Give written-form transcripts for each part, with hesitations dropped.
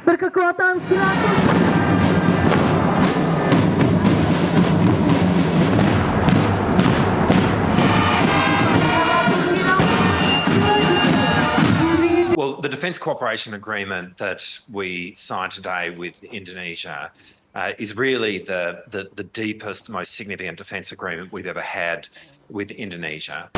berkekuatan 100. Well, the Defence Cooperation Agreement that we signed today with Indonesia is really the deepest, most significant defence agreement we've ever had with Indonesia.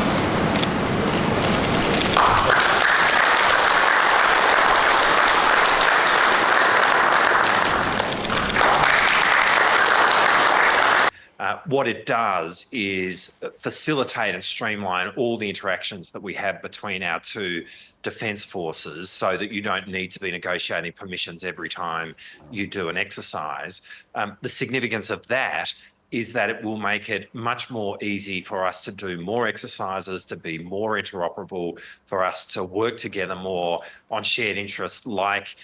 What it does is facilitate and streamline all the interactions that we have between our two defence forces so that you don't need to be negotiating permissions every time you do an exercise. The significance of that is that it will make it much more easy for us to do more exercises, to be more interoperable, for us to work together more on shared interests like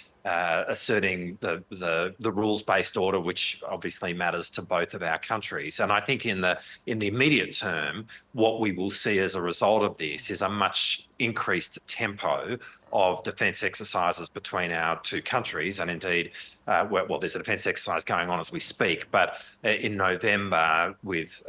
asserting the rules-based order, which obviously matters to both of our countries. And I think in the immediate term, what we will see as a result of this is a much increased tempo of defence exercises between our two countries. And indeed, well, there's a defence exercise going on as we speak, but in November with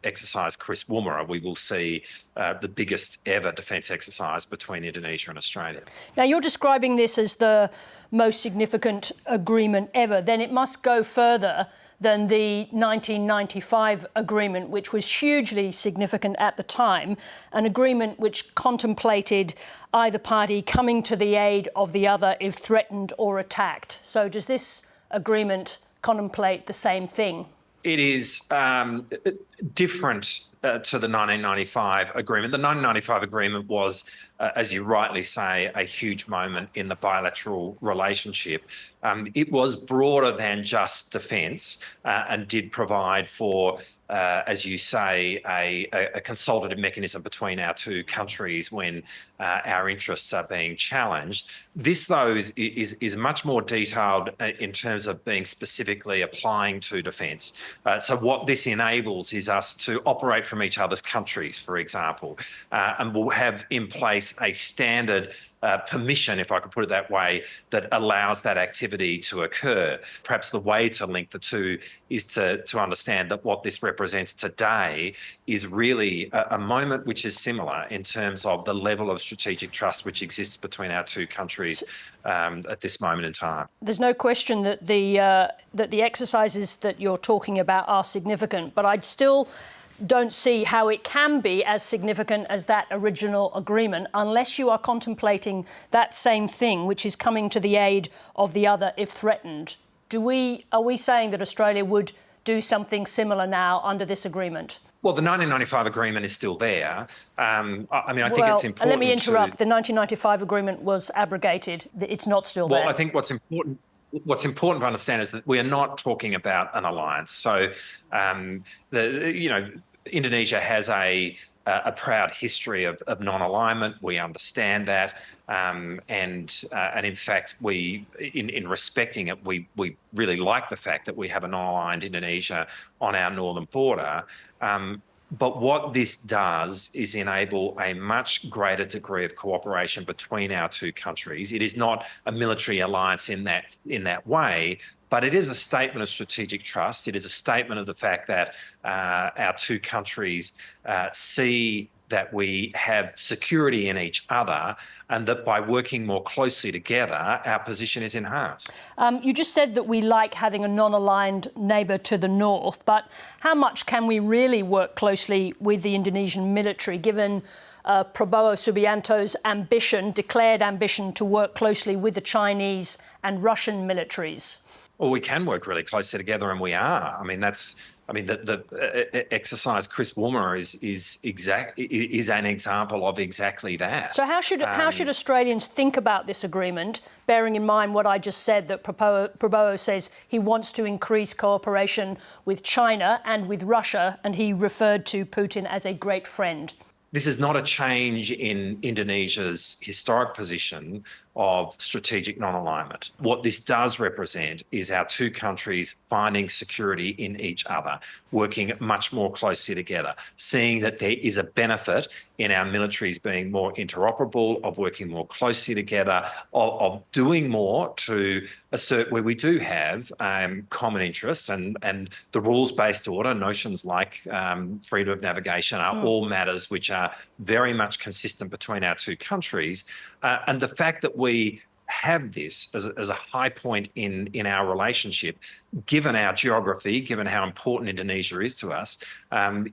exercise Chris Woomera, we will see the biggest ever defence exercise between Indonesia and Australia. Now, you're describing this as the most significant agreement ever. Then it must go further than the 1995 agreement, which was hugely significant at the time, an agreement which contemplated either party coming to the aid of the other if threatened or attacked. So does this agreement contemplate the same thing? It is different to the 1995 agreement. The 1995 agreement was, as you rightly say, a huge moment in the bilateral relationship. It was broader than just defence and did provide for, as you say, a consultative mechanism between our two countries when our interests are being challenged. This, though, is much more detailed in terms of being specifically applying to defence. So what this enables is us to operate from each other's countries, for example, and we'll have in place a standard permission, if I could put it that way, that allows that activity to occur. Perhaps the way to link the two is to understand that what this represents today is really a moment which is similar in terms of the level of strategic trust which exists between our two countries at this moment in time. There's no question that the exercises that you're talking about are significant, but I'd still don't see how it can be as significant as that original agreement unless you are contemplating that same thing, which is coming to the aid of the other if threatened. Are we saying that Australia would do something similar now under this agreement? Well, the 1995 agreement is still there. I think it's important. Let me interrupt. The 1995 agreement was abrogated. It's not still there. Well, I think what's important to understand is that we are not talking about an alliance. So, Indonesia has a proud history of non-alignment. We understand that, and in fact, in respecting it, we really like the fact that we have a non-aligned Indonesia on our northern border. But what this does is enable a much greater degree of cooperation between our two countries. It is not a military alliance in that way, but it is a statement of strategic trust. It is a statement of the fact that our two countries see that we have security in each other and that by working more closely together, our position is enhanced. You just said that we like having a non-aligned neighbour to the north, but how much can we really work closely with the Indonesian military, given Prabowo Subianto's declared ambition to work closely with the Chinese and Russian militaries? Well, we can work really closely together, and we are. The exercise Chris Woomera is an example of exactly that. So how should Australians think about this agreement, bearing in mind what I just said, that Prabowo says he wants to increase cooperation with China and with Russia, and he referred to Putin as a great friend? This is not a change in Indonesia's historic position, of strategic non-alignment. What this does represent is our two countries finding security in each other, working much more closely together, seeing that there is a benefit in our militaries being more interoperable, of working more closely together, of doing more to assert where we do have common interests, and the rules-based order, notions like freedom of navigation are all matters which are very much consistent between our two countries. And the fact that we have this as a high point in our relationship, given our geography, given how important Indonesia is to us,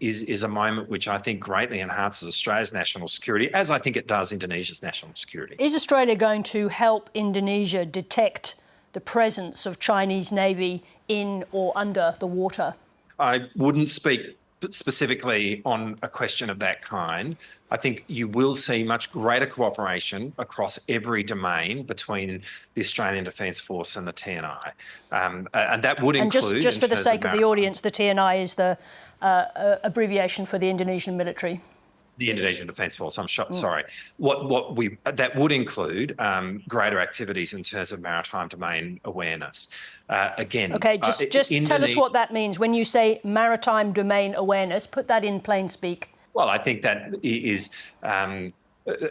is a moment which I think greatly enhances Australia's national security, as I think it does Indonesia's national security. Is Australia going to help Indonesia detect the presence of Chinese Navy in or under the water? I wouldn't speak specifically on a question of that kind. I think you will see much greater cooperation across every domain between the Australian Defence Force and the TNI. And that would include... And just for the sake of the audience, the TNI is the abbreviation for the Indonesian military. The Indonesian Defence Force, sorry. That would include greater activities in terms of maritime domain awareness. Again, okay, just tell us what that means. When you say maritime domain awareness, put that in plain speak. Well, I think that is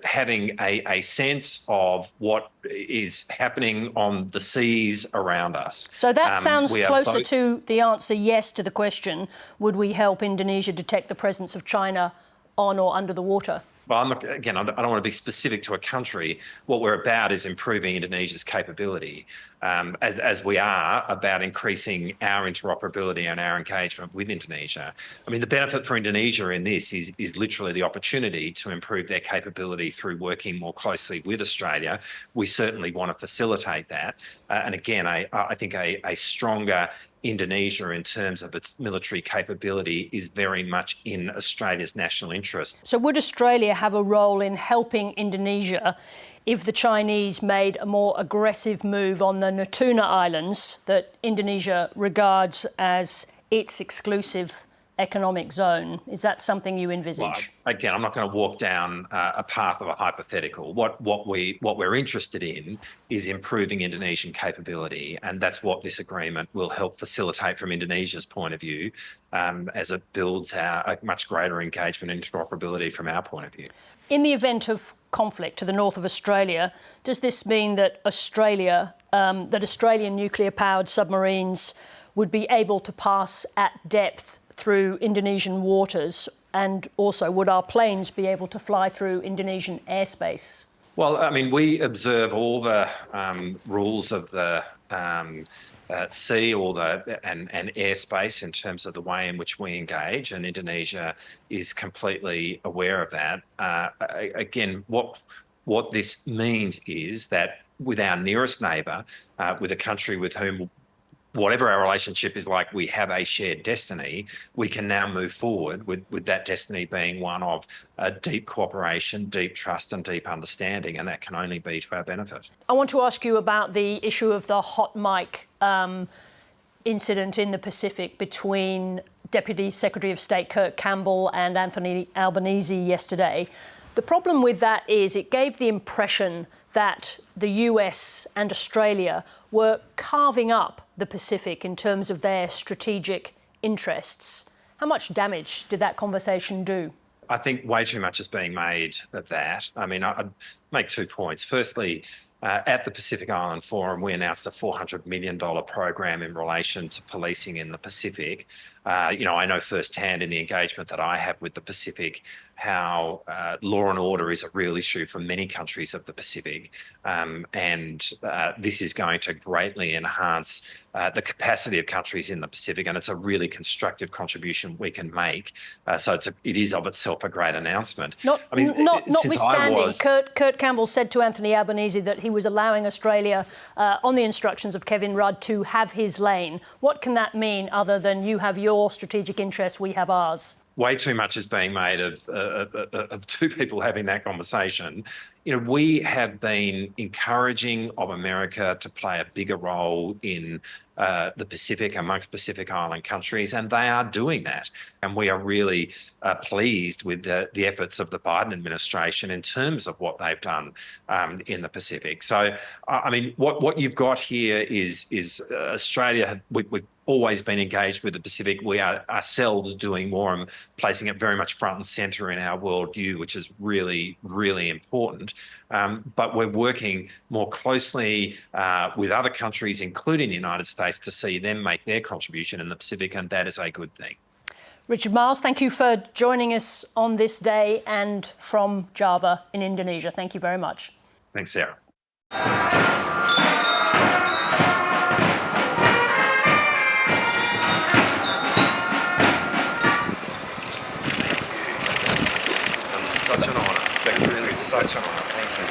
having a sense of what is happening on the seas around us. So that sounds closer to the answer yes to the question, would we help Indonesia detect the presence of China on or under the water? Well, I don't want to be specific to a country. What we're about is improving Indonesia's capability, as we are about increasing our interoperability and our engagement with Indonesia. I mean, the benefit for Indonesia in this is literally the opportunity to improve their capability through working more closely with Australia. We certainly want to facilitate that. And again, I think a stronger Indonesia in terms of its military capability is very much in Australia's national interest. So would Australia have a role in helping Indonesia if the Chinese made a more aggressive move on the Natuna Islands that Indonesia regards as its exclusive economic zone? Is that something you envisage? Well, again, I'm not going to walk down a path of a hypothetical. What we're interested in is improving Indonesian capability, and that's what this agreement will help facilitate from Indonesia's point of view, as it builds a much greater engagement and interoperability from our point of view. In the event of conflict to the north of Australia, does this mean that Australian nuclear-powered submarines would be able to pass at depth through Indonesian waters, and also would our planes be able to fly through Indonesian airspace? Well, I mean, we observe all the rules of the sea and airspace in terms of the way in which we engage, and Indonesia is completely aware of that. Again, what this means is that with our nearest neighbour, with a country with whom whatever our relationship is like, we have a shared destiny, we can now move forward with that destiny being one of deep cooperation, deep trust and deep understanding, and that can only be to our benefit. I want to ask you about the issue of the hot mic incident in the Pacific between Deputy Secretary of State Kurt Campbell and Anthony Albanese yesterday. The problem with that is it gave the impression that the US and Australia were carving up the Pacific in terms of their strategic interests. How much damage did that conversation do? I think way too much is being made of that. I mean, I'd make 2 points. Firstly, at the Pacific Island Forum, we announced a $400 million program in relation to policing in the Pacific. I know firsthand in the engagement that I have with the Pacific how law and order is a real issue for many countries of the Pacific. And this is going to greatly enhance the capacity of countries in the Pacific, and it's a really constructive contribution we can make. So it is of itself a great announcement. Notwithstanding, Kurt Campbell said to Anthony Albanese that he was allowing Australia, on the instructions of Kevin Rudd, to have his lane. What can that mean other than you have your strategic interests, we have ours? Way too much is being made of two people having that conversation. We have been encouraging of America to play a bigger role in the Pacific, amongst Pacific Island countries, and they are doing that. And we are really pleased with the efforts of the Biden administration in terms of what they've done in the Pacific. So, I mean, what you've got here is Australia. We've always been engaged with the Pacific. We are ourselves doing more and placing it very much front and centre in our worldview, which is really, really important. But we're working more closely with other countries, including the United States, to see them make their contribution in the Pacific, and that is a good thing. Richard Marles, thank you for joining us on this day and from Java in Indonesia. Thank you very much. Thanks, Sarah. Such an honour. That really is such an honour. Thank you.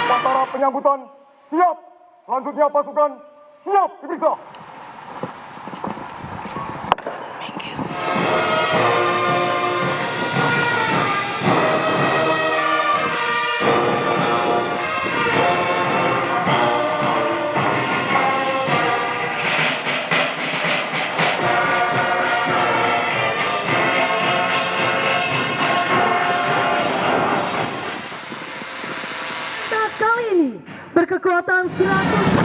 Upacara penyambutan siap. Selanjutnya pasukan siap diperiksa. Kali ini berkekuatan 100.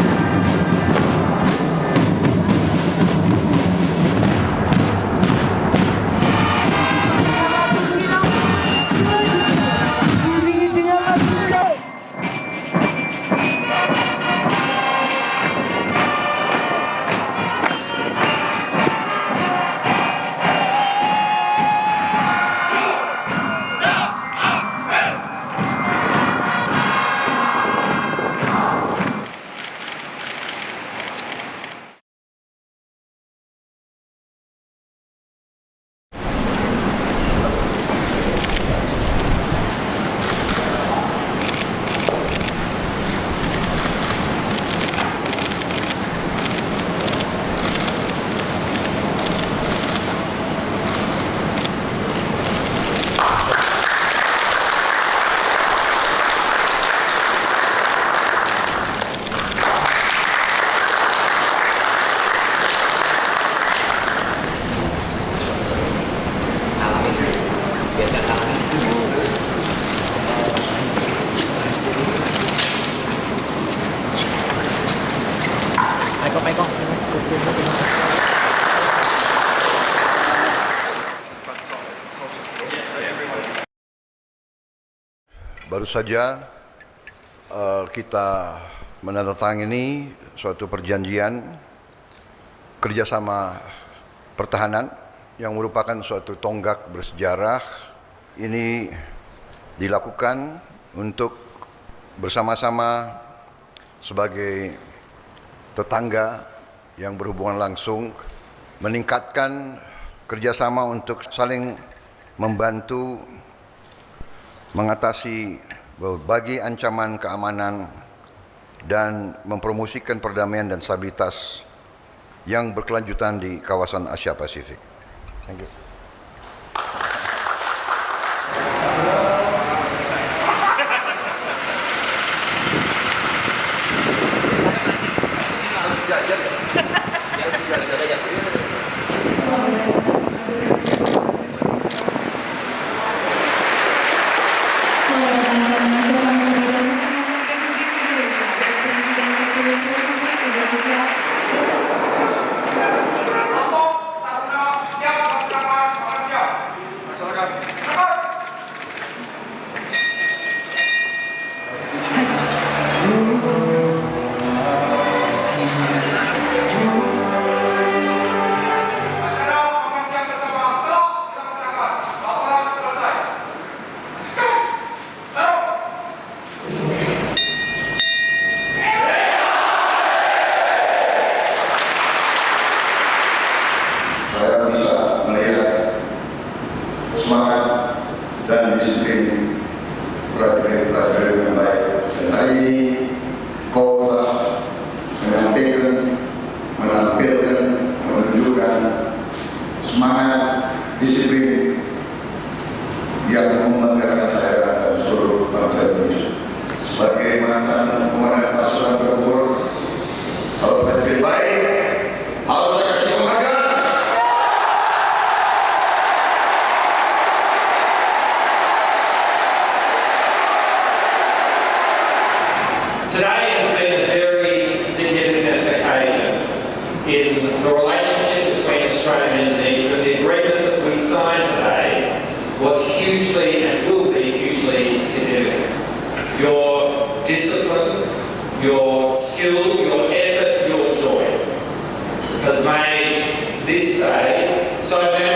Baru saja kita menandatangani suatu perjanjian kerjasama pertahanan yang merupakan suatu tonggak bersejarah. Ini dilakukan untuk bersama-sama sebagai tetangga yang berhubungan langsung meningkatkan kerjasama untuk saling membantu mengatasi berbagai ancaman keamanan dan mempromosikan perdamaian dan stabilitas yang berkelanjutan di kawasan Asia Pasifik. Thank you. Saya bisa melihat semangat dan disiplin prajurit-prajurit dengan baik. Dan hari ini kau telah menampilkan, menunjukkan semangat, disiplin yang membanggakan saya dan seluruh bangsa Indonesia. Sebagai mantan komandan pasukan tempur, kalau prajurit baik, harus saya kasih penghargaan. Today has been a very significant occasion in the relationship between Australia and Indonesia. The agreement that we signed today was hugely and will be hugely significant. Your discipline, your skill, your effort, your joy has made this day so memorable.